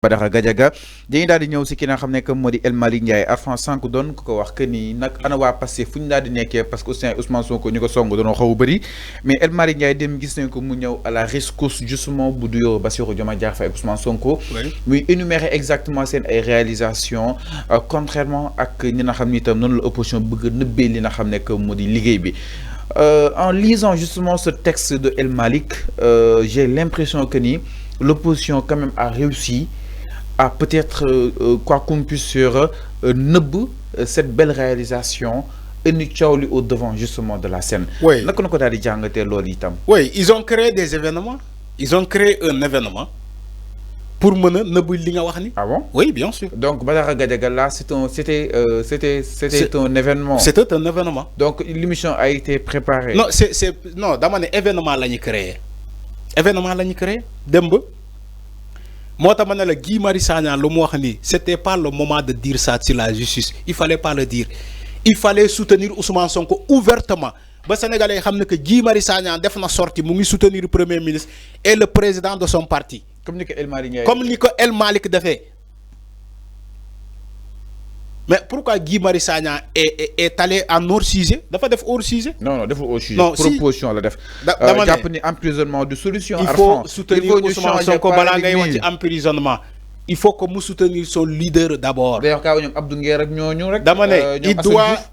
Badara Gadiaga dañuy daal di ñëw si ki nga xam ne que moo di El Malick Ndiaye Arfan sànq doon ko wax que ni nag ana waa Pastef fu ñu daal di nekkee parce que Ousmane Sonko ñu ko song doonoo xaw a bëri mais El Malick Ndiaye dem gis nañ ko mu ñëw à la rescousse justement bu duyoo Bassirou Diomaye Diakhar Faye ak Ousmane Sonko. muy énumérer exactement seen ay réalisations contrairement ak ñi nga xam ni itam noonu la opposition bëgg a nëbbee li nga xam ne que moo di liggéey bi. En lisant justement ce texte de El Malick, j'ai l'impression que ni l'opposition quand même a réussi à peut-être, quoi qu'on puisse dire, neub cette belle réalisation et nous au devant justement de la scène. Oui. Oui, ils ont créé des événements. Ils ont créé un événement pour mener neub li nga wax ni. Ah bon? Oui, bien sûr. Donc Badara Gadiaga là, c'était un événement. C'était un événement. Donc l'émission a été préparée. Non, non, dans un événement là créé. Événement là créé. Dembe. Moi, le Guy Marius Sagna, c'était pas le moment de dire ça sur la justice. Il fallait pas le dire. Il fallait soutenir Ousmane Sonko ouvertement. Les Sénégalais savent que Guy Marius Sagna a fait sortie, il soutenir le Premier ministre et le président de son parti. Comme El Malick. Comme El Malick a fait. Mais pourquoi Guy Marius Sagna est allé en hors-sujet? Il a fait hors-sujet? Non, il a fait hors-sujet. Proposition. Emprisonnement de solution. Il faut soutenir Ousmane Sonko emprisonnement. Il faut que nous soutenions son leader d'abord.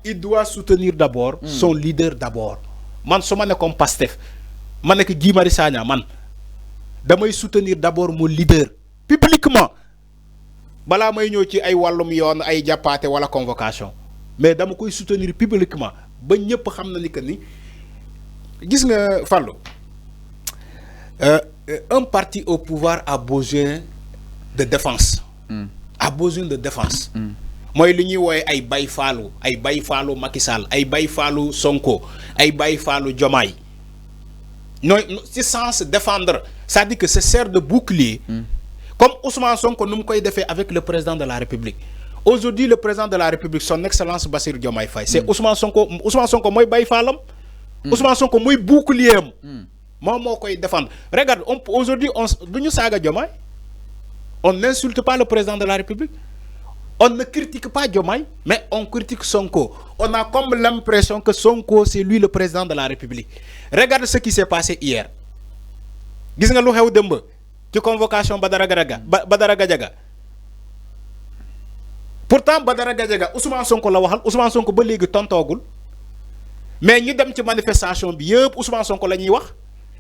Il doit soutenir d'abord son leader d'abord. Man, si je comme Pastef, je suis Guy Marius Sagna, je dois soutenir d'abord mon leader publiquement. Bala may ñëw ci ay walum yoon ay jàppaate wala convocation mais dama koy soutenir publiquement ba ñëpp xam na ni que ni gis nga Fallou un parti au pouvoir a besoin de défense. A besoin de défense. Mooy li ñuy wooye ay bay faalu Macky Sall ay bay faalu Sonko ay bay faalu Diomaye non c'est sens défendre, ça dit que c'est sert de bouclier. Comme Ousmane Sonko nous avons fait avec le président de la République. Aujourd'hui, le président de la République, son excellence Bassirou Diomaye Faye, c'est Ousmane Sonko moi bay falam. Ousmane Sonko moi bouclier. Moi koy défendre. Regarde, aujourd'hui on duñu saga Diomaye. On n'insulte pas le président de la République. On ne critique pas Diomaye, mais on critique Sonko. On a comme l'impression que Sonko c'est lui le président de la République. Regarde ce qui s'est passé hier. Gis nga lu xew demb ci convocation Badara Gadiaga. Pourtant Badara Gadiaga Ousmane Sonko la waxal Ousmane Sonko ba légui tontogul mais ñi dem ci manifestation bi yépp Ousmane Sonko lañuy wax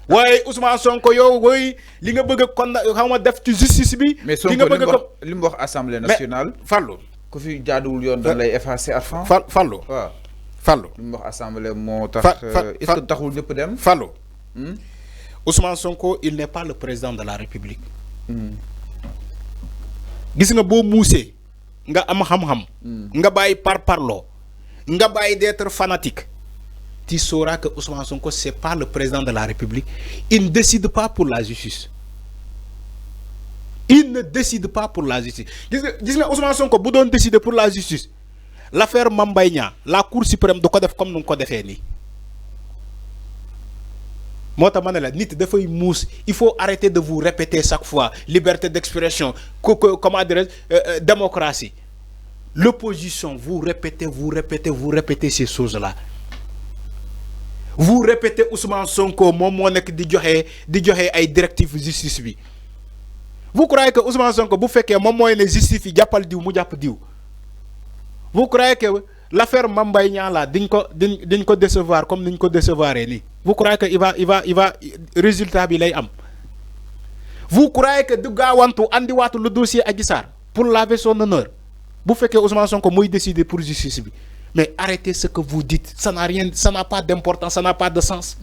waye Ousmane Sonko yow woy li nga bëgg kon xawma def ci justice bi li nga bëgg ko lim wax assemblée nationale Fallou ku fi jaadul yoon dañ lay effacer Arfan Fallou lim wax assemblée moo tax est-ce que taxul ñëpp dem Fallou Ousmane Sonko, il n'est pas le président de la République. Gis nga bo moussé, nga am xam-xam, nga baye par parlo, nga baye d'être fanatique. Tu sauras que Ousmane Sonko c'est pas le président de la République. Il ne décide pas pour la justice. Il ne décide pas pour la justice. Gis nga Ousmane Sonko bu doon décider pour la justice. L'affaire Mame Mbaye Niang, la Cour suprême du ko def comme nous ko défé ni. Il faut arrêter de vous répéter chaque fois liberté d'expression, comment dire, démocratie. L'opposition, vous répétez ces choses-là. Vous répétez Ousmane Sonko, mon nek di joxe ay directives justice bi. Vous croyez que Ousmane Sonko bu fekkee mom moy ne justice yi jappal diw mu japp diw. Vous croyez que l'affaire Mame Mbaye Niang là diñ ko décevoir comme niñ ko décevoir ni. Vous croyez que il va résultat bi lay am. Vous croyez que du gawantu andi watu le dossier Adji Sarr pour laver son honneur. Vous faites que Ousmane Sonko moy décider pour justice bi. Mais arrêtez ce que vous dites, ça n'a pas d'importance, ça n'a pas de sens.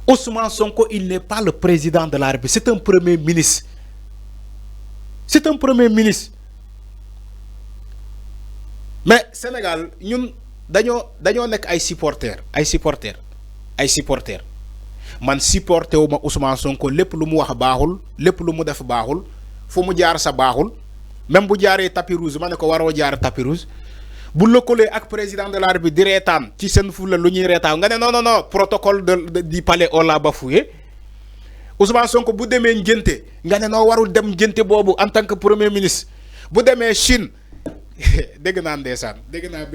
Ousmane Sonko, il n'est pas le président de la République, c'est un premier ministre. C'est un premier ministre. Mais Sénégal, ñun dañoo nek ay supporters. Man supporté wu ma Ousmane Sonko lépp lu mu wax baaxul lépp lu mu def baaxul fu mu jaar sa baaxul même bu jaaree tapis rouge ma ne ko waroo jaar tapis rouge bu lëkkalee ak président de la République di reetaan ci seen fu la lu ñuy reetaan nga ne non protocole du palais on l'a bafoué Ousmane Sonko bu demee ngénte nga ne noo warul dem ngénte boobu en tant que premier ministre bu demee Chine dégg naa ndeysaan dégg naa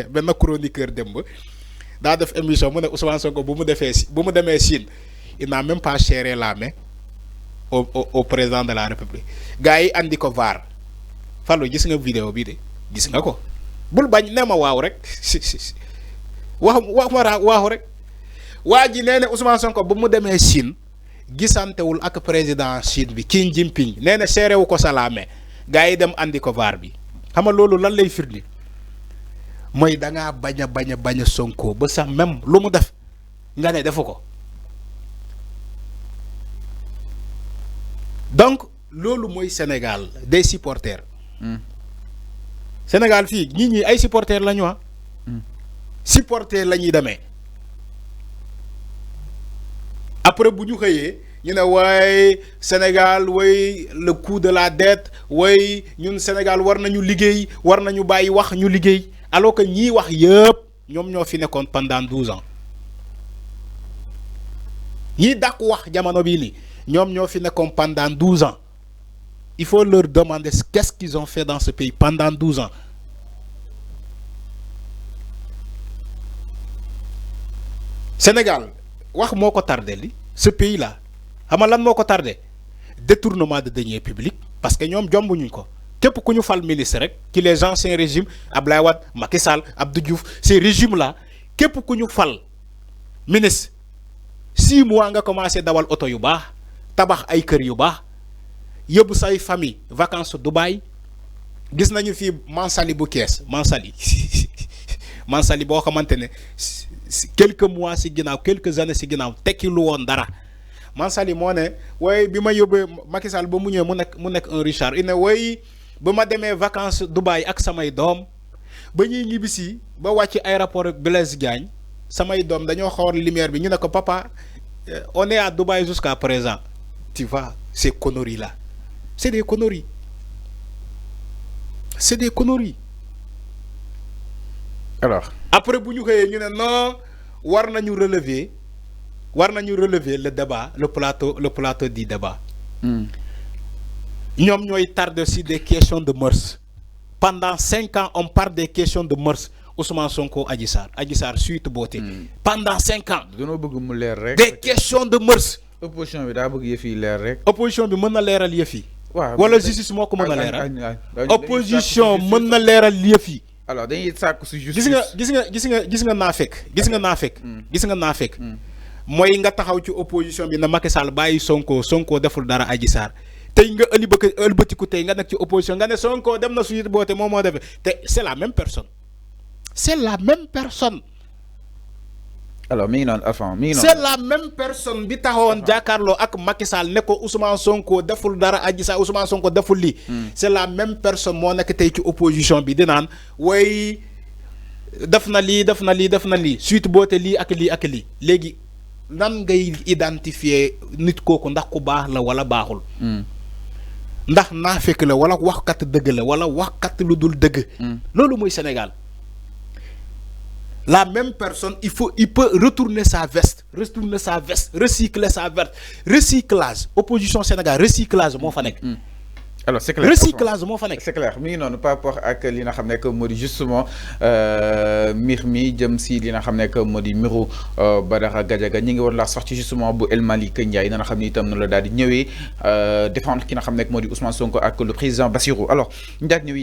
benn chroniqueur démb daa def émission mu ne Ousmane Sonko bu mu demee Chine il n'a même pas serré la main au président de la République gars yi andi ko vaar Fallou gis nga vidéo bi de gis nga ko bul bañ nee ma waaw rek wax ma waaw rek waa ji nee na Ousmane Sonko bu mu demee Chine gisantewul ak président Chine bi Xi Jinping nee na serré wu ko salaame gars yi dem andi ko vaar bi xam nga loolu lan lay firndi mooy da ngaa bañ a Sonko ba sax même lu mu def nga ne defu ko donc loolu mooy Sénégal des supporters. Sénégal fii nit ñi ay supporters la ñu supporters la ñuy demee après bu ñu xëyee ñu ne waaye Sénégal way le coût de la dette way ñun Sénégal war nañu liggéey war nañu bàyyi wax ñu liggéey alors que ñii wax yëpp ñoom ñoo fi nekkoon pendant 12 ans ñii dàq wax jamono bii nii ñoom ñoo fi nekkoon pendant 12 ans il faut leur demander qu'est-ce qu'ils ont fait dans ce pays pendant 12 ans Sénégal wax moo ko tardé li ce pays là xam nga lan moo ko tardé détournement de deniers publics parce que ñoom jombuñu ko képp ku ñu fal ministre rek ci les anciens régimes Abdoulaye Wade Macky Sall Abdou Diouf ces régimes là képp ku ñu fal ministre 6 mois nga commencé dawal oto yu baax tabax ay kër yu baax yóbbu say famille vacances Dubaï gis nañu fii Mansali bu Kees Mansali boo xamante ne quelques mois si ginnaaw quelques années si ginnaaw tekki lu woon dara Mansali moo ne waaye bi ma yóbbee Macky Sall ba mu ñëwee mu nekk un Richard il ne waaye ba ma demee vacances Dubaï ak samay doom ba ñuy ñibbisi ba wàcc aéroport Blaise Diagne samay doom dañoo xawar lumière bi ñu ne ko papa on est à Dubaï jusqu'à présent tu vois ces conneries là c'est des conneries alors après bu ñu xëyee ñu ne non war nañu relever le débat le plateau du débat ñoom ñooy tardé sur des questions de mœurs pendant 5 ans on parle des questions de mœurs Ousmane Sonko Adji Sarr suite beauté pendant 5 ans dañoo bëgg mu leer rek des questions de mœurs opposition bi daa bëgg yëf yi leer rek opposition bi mën na leeral yëf yi wala justice moo ko mën a leeral opposition mën na leeral yëf yi alors dañuy sàkku si justice gis nga naa fekk mooy nga taxaw ci opposition bi na Macky Sall bàyyi Sonko deful dara Adji Sarr tey nga ëlbatiku tey nga nekk ci opposition nga ne Sonko dem na suite boote moom moo defee te c'est la même personne alors mi ngi noonu Alpha mi ngi noonu c'est la même personne bi taxawoon jàkkaarloo ak Macky Sall ne ko Ousmane Sonko deful dara Adji Sarr Ousmane Sonko deful lii c'est la même personne moo nekk tey ci opposition bi di naan way def na lii suite boote lii ak lii léegi nan ngay identifier nit kooku ndax ku baax la wala baaxul ndax naafeq la wala waxkat dëgg la wala waxkat lu dul dëgg loolu mooy Sénégal la même personne il peut retourner sa veste recycler sa veste recyclage opposition Sénégal recyclage moo fa nekk alors c'est clair recyclage moo fa nekk c'est clair mi ngi noonu par rapport ak li nga xam ne que moo di justement mbir mi jëm si li nga xam ne que moo di mbiru Badara Gadiaga ñi ngi woon la sortie justement bu El Malick Ndiaye na nga xam ne itam na la daal di ñëwee défendre ki nga xam ne moo di Ousmane Sonko ak le président Bassirou alors ñu daal ñëw